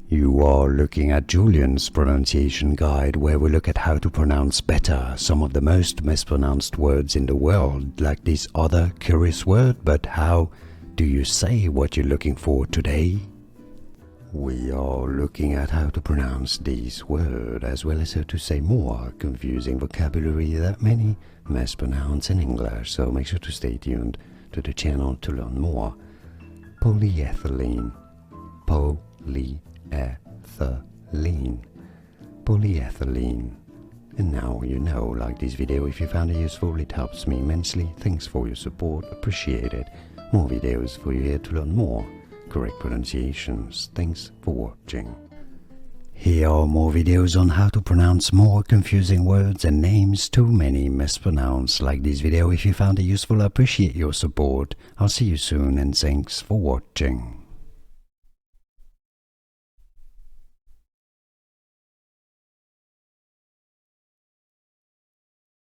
You are looking at Julian's pronunciation guide, where we look at how to pronounce better some of the most mispronounced words in the world, like this other curious word. But how do you say what you're looking for today? We are looking at how to pronounce this word, as well as how to say more confusing vocabulary that many mispronounce in English, so make sure to stay tuned to the channel to learn more. Polyethylene. Polyethylene. Polyethylene. And now you know, like this video if you found it useful, it helps me immensely. Thanks for your support, appreciate it. More videos for you here to learn more correct pronunciations. Thanks for watching. Here are more videos on how to pronounce more confusing words and names too many mispronounced. Like this video if you found it useful, I appreciate your support. I'll see you soon and thanks for watching.